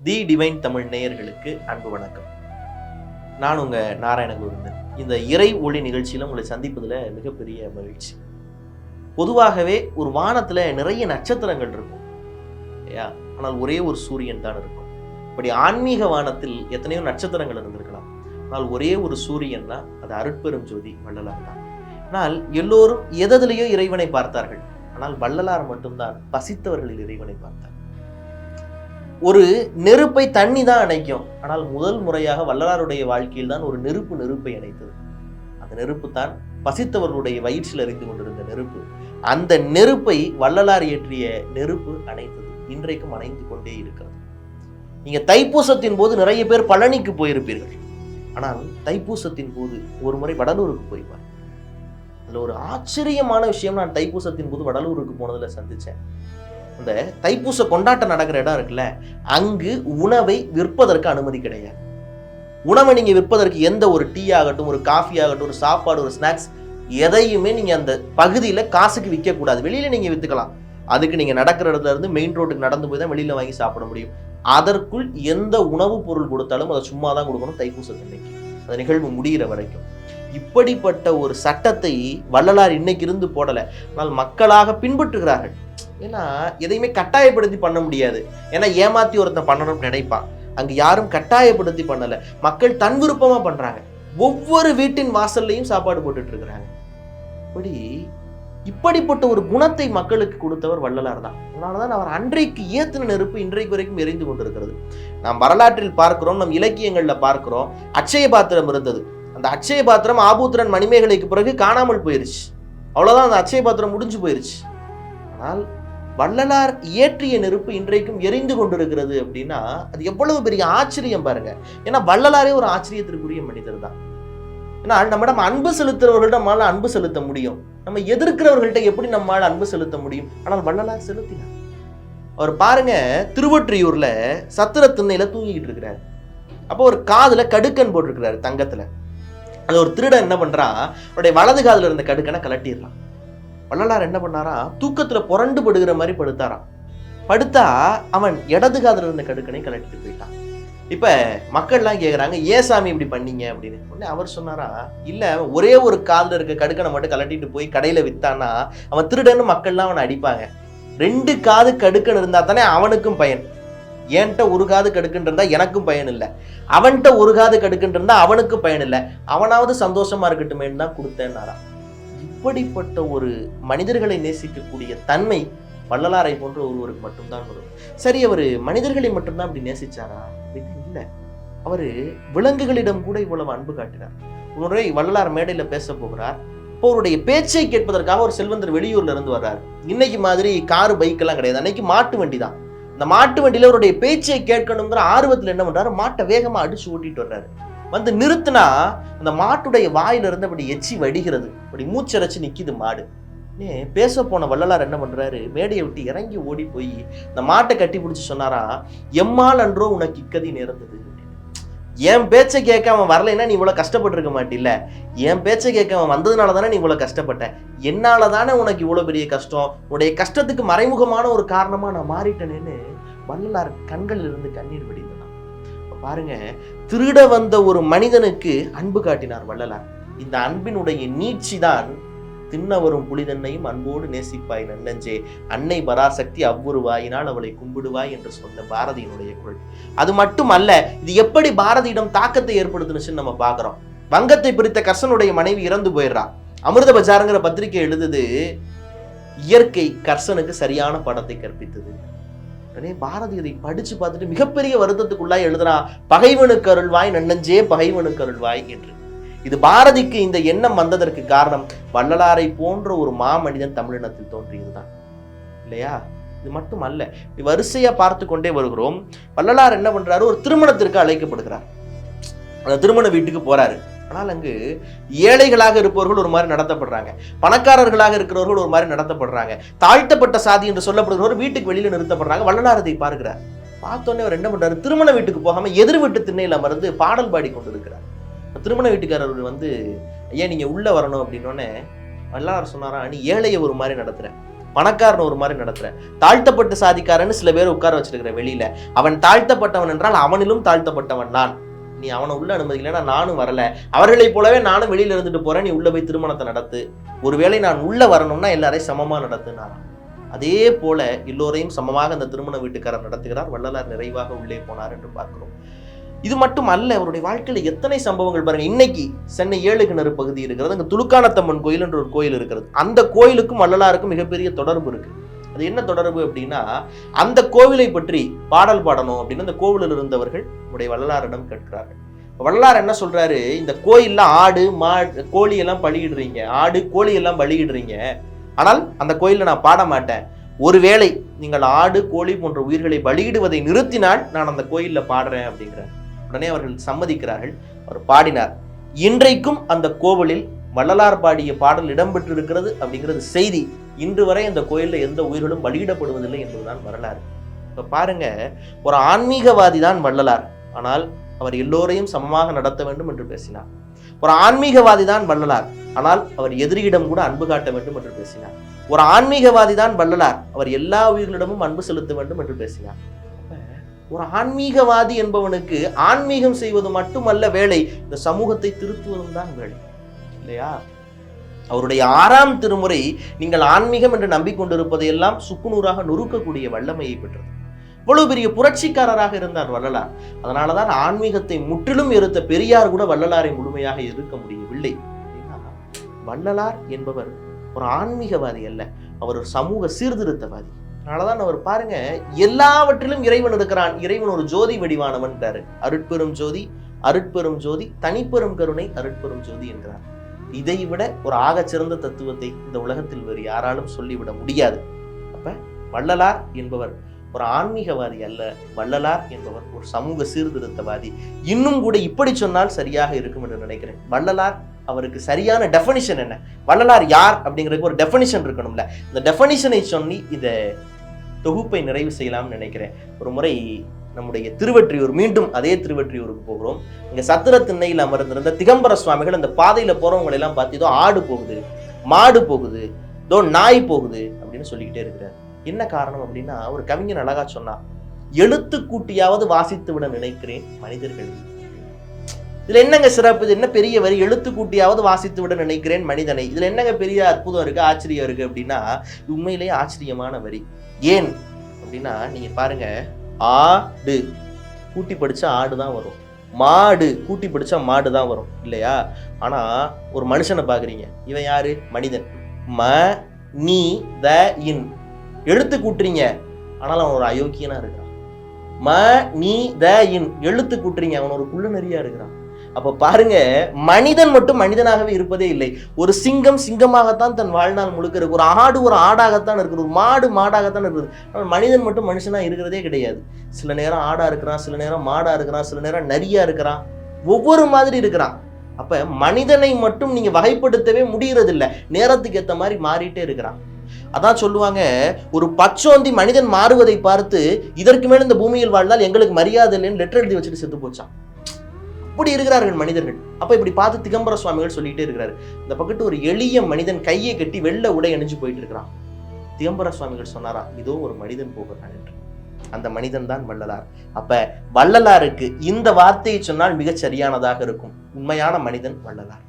The divine Tamil நேயர்களுக்கு அன்பு வணக்கம். நான் உங்க நாராயணகுருந்தன். இந்த இறை ஒளி நிகழ்ச்சியில உங்களை சந்திப்பதில் மிகப்பெரிய மகிழ்ச்சி. பொதுவாகவே ஒரு வானத்துல நிறைய நட்சத்திரங்கள் இருக்கும் இல்லையா? ஆனால் ஒரே ஒரு சூரியன் தான் இருக்கும். அப்படி ஆன்மீக வானத்தில் எத்தனையோ நட்சத்திரங்கள் இருந்திருக்கலாம். ஆனால் ஒரே ஒரு சூரியன் தான், அது அருட்பெரும் ஜோதி வள்ளலார் தான். ஆனால் எல்லோரும் எதிலேயோ இறைவனை பார்த்தார்கள். ஆனால் வள்ளலார் மட்டும்தான் பசித்தவர்களில் இறைவனை பார்த்தார். ஒரு நெருப்பை தண்ணி தான் அணைக்கும். ஆனால் முதல் முறையாக வள்ளலாருடைய வாழ்க்கையில் தான் ஒரு நெருப்பை அணைத்தது. அந்த நெருப்பு தான் பசித்தவர்களுடைய வயிற்றில் எரிந்து கொண்டிருந்த நெருப்பு. அந்த நெருப்பை வள்ளலார் ஏற்றிய நெருப்பு அணைத்தது. இன்றைக்கும் அணைந்து கொண்டே இருக்கிறது. நீங்க தைப்பூசத்தின் போது நிறைய பேர் பழனிக்கு போயிருப்பீர்கள். ஆனால் தைப்பூசத்தின் போது ஒரு முறை வடலூருக்கு போய்வார். அதுல ஒரு ஆச்சரியமான விஷயம், நான் தைப்பூசத்தின் போது வடலூருக்கு போனதுல சந்திச்சேன். அந்த தைப்பூச கொண்டாட்டம் நடக்கிற இடம் இருக்குல்ல, அங்கு உணவை விற்பதற்கு அனுமதி கிடையாது. உணவை நீங்க விற்பதற்கு எந்த ஒரு டீ ஆகட்டும், ஒரு காஃபி ஆகட்டும், ஒரு சாப்பாடு, ஒரு ஸ்நாக்ஸ், எதையுமே நீங்க அந்த பகுதியில காசுக்கு விற்க கூடாது. வெளியில நீங்க வித்துக்கலாம். அதுக்கு நீங்க நடக்கிற இடத்துல இருந்து மெயின் ரோட்டுக்கு நடந்து போய் தான் வெளியில வாங்கி சாப்பிட முடியும். அதற்குள் எந்த உணவுப் பொருள் கொடுத்தாலும் அதை சும்மா தான் கொடுக்கணும் தைப்பூசத்தன்னைக்கு, அந்த நிகழ்வு முடிகிற வரைக்கும். இப்படிப்பட்ட ஒரு சட்டத்தை வள்ளலார் இன்னைக்கு இருந்து போடல. ஆனால் மக்களாக பின்பற்றுகிறார்கள். ஏன்னா எதையுமே கட்டாயப்படுத்தி பண்ண முடியாது. ஏன்னா ஏமாத்தி ஒருத்தன் பண்ணணும்னு நினைப்பான். அங்க யாரும் கட்டாயப்படுத்தி பண்ணல. மக்கள் தன் விருப்பமா பண்றாங்க. ஒவ்வொரு வீட்டின் வாசல்லையும் சாப்பாடு போட்டுட்டு இருக்கிறாங்க. இப்படிப்பட்ட ஒரு குணத்தை மக்களுக்கு கொடுத்தவர் வள்ளலார் தான். அதனாலதான் அவர் அன்றைக்கு ஏத்தின நெருப்பு இன்றைக்கு வரைக்கும் எரிந்து கொண்டிருக்கிறது. நாம் வரலாற்றில் பார்க்கிறோம், நம் இலக்கியங்கள்ல பார்க்கிறோம். அட்சய பாத்திரம் இருந்தது. அந்த அட்சய பாத்திரம் ஆபூத்திரன் மணிமேகலைக்கு பிறகு காணாமல் போயிருச்சு. அவ்வளவுதான், அந்த அட்சய பாத்திரம் முடிஞ்சு போயிருச்சு. ஆனால் வள்ளலார் ஏற்றிய நெருப்பு இன்றைக்கும் எரிந்து கொண்டிருக்கிறது அப்படின்னா அது எவ்வளவு பெரிய ஆச்சரியம் பாருங்க. ஏன்னா வள்ளலாரே ஒரு ஆச்சரியத்திற்குரிய மனிதர் தான். ஏன்னா நம்மிடம் அன்பு செலுத்துறவர்கள்ட்ட நம்மளால அன்பு செலுத்த முடியும். நம்ம எதிர்க்கிறவர்கள்ட்ட எப்படி நம்மளால அன்பு செலுத்த முடியும்? ஆனால் வள்ளலார் செலுத்தினார். அவர் பாருங்க, திருவொற்றியூர்ல சத்திர திண்ணையில தூங்கிக்கிட்டு இருக்கிறாரு. அப்போ ஒரு காதுல கடுக்கன் போட்டிருக்கிறாரு தங்கத்துல. அது ஒரு திருடன் என்ன பண்றான், அவருடைய வலது காதுல இருந்த கடுக்கனை கலட்டிடுறான். வள்ளலார் என்ன பண்ணாரா, தூக்கத்துல புரண்டு படுகிற மாதிரி படுத்தாராம். படுத்தா அவன் இடது காதுல இருந்த கடுக்கனை கலட்டிட்டு போயிட்டான். இப்ப மக்கள்லாம் கேக்குறாங்க, ஏன் சாமி இப்படி பண்ணீங்க அப்படின்னு. உடனே அவர் சொன்னாரா, இல்ல ஒரே ஒரு காதுல இருக்க கடுக்கனை மட்டும் கலட்டிட்டு போய் கடையில வித்தானா அவன் திருடன்னு மக்கள்லாம் அவனை அடிப்பாங்க. 2 காது கடுக்கன் இருந்தா தானே அவனுக்கும் பயன். என்கிட்ட ஒரு காது கடுக்குன்னு இருந்தா எனக்கும் பயன் இல்லை, அவன்கிட்ட ஒரு காது கடுக்குன்னு இருந்தா அவனுக்கும் பயன் இல்லை, அவனாவது சந்தோஷமா இருக்கட்டுமேன்னு தான் கொடுத்தேன்னாரா. இப்படிப்பட்ட ஒரு மனிதர்களை நேசிக்கக்கூடிய தன்மை வள்ளலாரை போன்ற ஒருவருக்கு மட்டும்தான் வரும். சரி, அவர் மனிதர்களை மட்டும்தான் அப்படி நேசிச்சாரா அப்படின்னு இல்லை. அவரு விலங்குகளிடம் கூட இவ்வளவு அன்பு காட்டினார். ஒரு முறை வள்ளலார் மேடையில பேச போகிறார். இப்போ அவருடைய பேச்சை கேட்பதற்காக ஒரு செல்வந்தர் வெளியூர்ல இருந்து வர்றாரு. இன்னைக்கு மாதிரி காரு பைக் எல்லாம் கிடையாது, அன்னைக்கு மாட்டு வண்டி தான். இந்த மாட்டு வண்டியில அவருடைய பேச்சை கேட்கணுங்கிற ஆர்வத்துல என்ன பண்றாரு, மாட்டை வேகமா அடிச்சு ஓட்டிட்டு வர்றாரு. வந்து நிறுத்தினா அந்த மாட்டுடைய வாயில இருந்து அப்படி எச்சி வடிகிறது, அப்படி மூச்சரைச்சு நிக்குது மாடு. பேச போன வள்ளலார் என்ன பண்றாரு, மேடையை விட்டு இறங்கி ஓடி போய் இந்த மாட்டை கட்டி பிடிச்சி சொன்னாரா, எம்மால் அன்றோ உனக்கு இக்கதி நேர்ந்தது. என் பேச்சை கேட்க அவன் வரலைன்னா நீ இவ்வளவு கஷ்டப்பட்டு இருக்க மாட்டில்ல, என் பேச்சை கேட்க அவன் வந்ததுனால தானே நீ இவ்வளவு கஷ்டப்பட்ட, என்னால தானே உனக்கு இவ்வளவு பெரிய கஷ்டம், உன்னுடைய கஷ்டத்துக்கு மறைமுகமான ஒரு காரணமா நான் மாறிட்டேன்னு வள்ளலார் கண்களில் இருந்து கண்ணீர் வடிந்தான். பாருங்க, திருட வந்த ஒரு மனிதனுக்கு அன்பு காட்டினார் வள்ளலார். இந்த அன்பினுடைய நீட்சி தான் தின்ன வரும் புலிதன்னையும் அன்போடு நேசிப்பாய் நன்னஞ்சே, அன்னை பராசக்தி அவ்வொரு வாயினால் அவளை கும்பிடுவாய் என்று சொன்ன பாரதியினுடைய குரல். அது மட்டும் அல்ல, இது எப்படி பாரதியிடம் தாக்கத்தை ஏற்படுத்துனுச்சுன்னு நம்ம பாக்குறோம். வங்கத்தை பிரித்த கர்சனுடைய மனைவி இறந்து போயிடுறா. அமிர்த பஜாருங்கிற பத்திரிகை எழுதுது, இயற்கை கர்சனுக்கு சரியான படத்தை கற்பித்தது. பாரதி இதை படிச்சு பார்த்துட்டு மிகப்பெரிய வருத்தத்துக்குள்ளாய் எழுதுறான், பகைவனுக்கு அருள்வாய் நன்னஞ்சே பகைவனுக்கு அருள்வாய் என்று. இது பாரதிக்கு இந்த எண்ணம் வந்ததற்கு காரணம் வள்ளலாரை போன்ற ஒரு மாமனிதன் தமிழினத்தில் தோன்றியதுதான் இல்லையா? இது மட்டும் அல்ல, வரிசையா பார்த்து கொண்டே வருகிறோம். வள்ளலார் என்ன பண்றாரு, ஒரு திருமணத்திற்கு அழைக்கப்படுகிறார். அந்த திருமண வீட்டுக்கு போறாரு. ஆனால் அங்கு ஏழைகளாக இருப்பவர்கள் ஒரு மாதிரி நடத்தப்படுறாங்க, பணக்காரர்களாக இருக்கிறவர்கள் ஒரு மாதிரி நடத்தப்படுறாங்க, தாழ்த்தப்பட்ட சாதி என்று சொல்லப்படுகிறவர் வீட்டுக்கு வெளியில நிறுத்தப்படுறாங்க. வள்ளலார் அதை பார்க்கிறார். பார்த்தோன்னே அவர் என்ன பண்றாரு, திருமண வீட்டுக்கு போகாம எதிர் வீட்டு திண்ணையில அமர்ந்து பாடல் பாடி கொண்டிருக்கிறார். திருமண வீட்டுக்காரர் வந்து, ஐயா நீங்க உள்ள வரணும் அப்படின்னோடனே வள்ளலார் சொன்னாரா, நீ ஏழையை ஒரு மாதிரி நடத்துற, பணக்காரன் ஒரு மாதிரி நடத்துற, தாழ்த்தப்பட்ட சாதிக்காரன்னு சில பேர் உட்கார வச்சிருக்கிற வெளியில, அவன் தாழ்த்தப்பட்டவன் என்றால் அவனிலும் தாழ்த்தப்பட்டவன் நான், நீ அவனை உள்ள அனுமதிக்கலைன்னா நானும் வரல, அவர்களைப் போலவே நானும் வெளியில இருந்துட்டு போறேன், நீ உள்ள போய் திருமணத்தை நடத்து, ஒருவேளை நான் உள்ள வரணும்னா எல்லாரையும் சமமா நடத்துனார். அதே போல எல்லோரையும் சமமாக அந்த திருமண வீட்டுக்காரர் நடத்துகிறார். வள்ளலார் நிறைவாக உள்ளே போனார் என்று பார்க்கிறோம். இது மட்டும் அல்ல, அவருடைய வாழ்க்கையில எத்தனை சம்பவங்கள் பாருங்க. இன்னைக்கு சென்னை 7 கிணறு பகுதி இருக்கிறது, அங்க துலுக்கானத்தம்மன் கோயில் என்ற ஒரு கோயில் இருக்கிறது. அந்த கோயிலுக்கும் வள்ளலாருக்கும் மிகப்பெரிய தொடர்பு இருக்கு. அது என்ன தொடர்பு அப்படின்னா, அந்த கோவிலை பற்றி பாடல் பாடணும் அப்படின்னு அந்த கோவிலில் இருந்தவர்கள் நம்முடைய வள்ளலாரிடம் கேட்கிறார்கள். வள்ளலார் என்ன சொல்றாரு, இந்த கோயில்ல ஆடு கோழி எல்லாம் பலியிடுறீங்க, ஆடு கோழி எல்லாம் பலியிடுறீங்க, ஆனால் அந்த கோயில்ல நான் பாட மாட்டேன், ஒருவேளை நீங்கள் ஆடு கோழி போன்ற உயிர்களை பலியிடுவதை நிறுத்தினால் நான் அந்த கோயில்ல பாடுறேன் அப்படிங்கிறார். உடனே அவர்கள் சம்மதிக்கிறார்கள். அவர் பாடினார். இன்றைக்கும் அந்த கோவிலில் வள்ளலார் பாடிய பாடல் இடம்பெற்று இருக்கிறது அப்படிங்கிறது செய்தி. இன்று வரை அந்த கோயில்ல எந்த உயிர்களும் பலியிடப்படுவதில்லை என்பதுதான் வரலாறு. இப்ப பாருங்க, ஒரு ஆன்மீகவாதி தான் வள்ளலார், ஆனால் அவர் எல்லோரையும் சமமாக நடத்த வேண்டும் என்று பேசினார். ஒரு ஆன்மீகவாதி தான் வள்ளலார், ஆனால் அவர் எதிரியிடம் கூட அன்பு காட்ட வேண்டும் என்று பேசினார். ஒரு ஆன்மீகவாதி தான் வள்ளலார், அவர் எல்லா உயிர்களிடமும் அன்பு செலுத்த வேண்டும் என்று பேசினார். ஒரு ஆன்மீகவாதி என்பவனுக்கு ஆன்மீகம் செய்வது மட்டுமல்ல வேலை, இந்த சமூகத்தை திருத்துவதும் தான் வேலை, இல்லையா? அவருடைய 6ஆம் திருமுறை நீங்கள் ஆன்மீகம் என்று நம்பிக்கொண்டிருப்பதையெல்லாம் சுக்குநூறாக நொறுக்கக்கூடிய வல்லமையை பெற்றது. இவ்வளவு பெரிய புரட்சிக்காரராக இருந்தார் வள்ளலார். அதனாலதான் ஆன்மீகத்தை முற்றிலும் எதிர்த்த பெரியார் கூட வள்ளலாரை முழுமையாக எதிர்க்க முடியவில்லை. வள்ளலார் என்பவர் ஒரு ஆன்மீகவாதி அல்ல, அவர் ஒரு சமூக சீர்திருத்தவாதி. அதனாலதான் அவர் பாருங்க, எல்லாவற்றிலும் இறைவன் இருக்கிறான், இறைவன் ஒரு ஜோதி வடிவானவன் என்றாரு. அருட்பெரும் ஜோதி, அருட்பெரும் ஜோதி, தனிப்பெரும் கருணை, அருட்பெரும் ஜோதி என்கிறார். இதை விட ஒரு ஆகச்சிறந்த தத்துவத்தை இந்த உலகத்தில் வேறு யாராலும் சொல்லிவிட முடியாது. அப்ப வள்ளலார் என்பவர் ஒரு ஆன்மீகவாதி அல்ல, வள்ளலார் என்பவர் ஒரு சமூக சீர்திருத்தவாதி. இன்னும் கூட இப்படி சொன்னால் சரியாக இருக்கும் என்று நினைக்கிறேன். வள்ளலார் அவருக்கு சரியான டெஃபனிஷன் என்ன, வள்ளலார் யார் அப்படிங்கிறதுக்கு ஒரு டெஃபனிஷன் இருக்கணும்ல. இந்த டெஃபனிஷனை சொல்லி இதை தொகுப்பை நிறைவு செய்யலாம்னு நினைக்கிறேன். ஒரு முறை நம்முடைய திருவெற்றியூர், மீண்டும் அதே திருவெற்றியூருக்கு போகிறோம். இங்க சத்திர திண்ணையில் அமர்ந்திருந்த திகம்பர சுவாமிகள் அந்த பாதையில போறவங்களை எல்லாம் பார்த்து இதோ ஆடு போகுது, மாடு போகுது, இதோ நாய் போகுது அப்படின்னு சொல்லிக்கிட்டே இருக்கிறார். என்ன காரணம் அப்படின்னா, ஒரு கவிஞன் அழகா சொன்னா, எழுத்து கூட்டியாவது வாசித்து விட நினைக்கிறேன் மனிதர்கள். இதுல என்னங்க சிறப்பு, இது என்ன பெரிய வரி, எழுத்து கூட்டியாவது வாசித்து விட நினைக்கிறேன் மனிதனை, இதுல என்னங்க பெரிய அற்புதம் இருக்கு, ஆச்சரியம் இருக்கு அப்படின்னா, உண்மையிலேயே ஆச்சரியமான வரி. ஏன் அப்படின்னா, நீங்க பாருங்க, ஆடு கூட்டி படிச்சா ஆடு தான் வரும், மாடு கூட்டி படிச்சா மாடு தான் வரும், இல்லையா? ஆனா ஒரு மனுஷனை பாக்குறீங்க, இவன் யாரு, மனிதன். ம நீ த இன் எழுத்து கூட்டுறீங்க, ஆனால் அவன் ஒரு அயோக்கியனா இருக்கிறான். ம நீ த இன் எழுத்து கூட்டுறீங்க, அவன் ஒரு குள்ள நெறியா இருக்கிறான். அப்ப பாருங்க, மனிதன் மட்டும் மனிதனாகவே இருப்பதே இல்லை. ஒரு சிங்கம் சிங்கமாகத்தான் தன் வாழ்நாள் முழுக்க இருக்கு, ஒரு ஆடு ஒரு ஆடாகத்தான் இருக்குது, ஒரு மாடு மாடாகத்தான் இருக்குது. ஆனால் மனிதன் மட்டும் மனுஷனா இருக்கிறதே கிடையாது. சில நேரம் ஆடா இருக்கிறான், சில நேரம் மாடா இருக்கிறான், சில நேரம் நரியா இருக்கிறான், ஒவ்வொரு மாதிரி இருக்கிறான். அப்ப மனிதனை மட்டும் நீங்க வகைப்படுத்தவே முடியறது இல்லை, நேரத்துக்கு ஏற்ற மாதிரி மாறிட்டே இருக்கிறான். அதான் சொல்லுவாங்க, ஒரு பச்சோந்தி மனிதன் மாறுவதை பார்த்து இதற்கு மேல இந்த பூமியில் வாழ்ந்தால் எங்களுக்கு மரியாதை இல்லைன்னு லெட்டர் எழுதி வச்சுட்டு செத்து போச்சான். இப்படி இருக்கிறார்கள் மனிதர்கள். அப்ப இப்படி பார்த்து திகம்பர சுவாமிகள் சொல்லிட்டே இருக்கிறாரு. இந்த பக்கத்து ஒரு எளிய மனிதன் கையை கட்டி வெள்ளை உடை அணிஞ்சு போயிட்டு இருக்கிறான். திகம்பர சுவாமிகள் சொன்னாரா, இதோ ஒரு மனிதன் போகிறான் என்று. அந்த மனிதன் தான் வள்ளலார். அப்ப வள்ளலாருக்கு இந்த வார்த்தையை சொன்னால் மிகச் சரியானதாக இருக்கும். உண்மையான மனிதன் வள்ளலார்.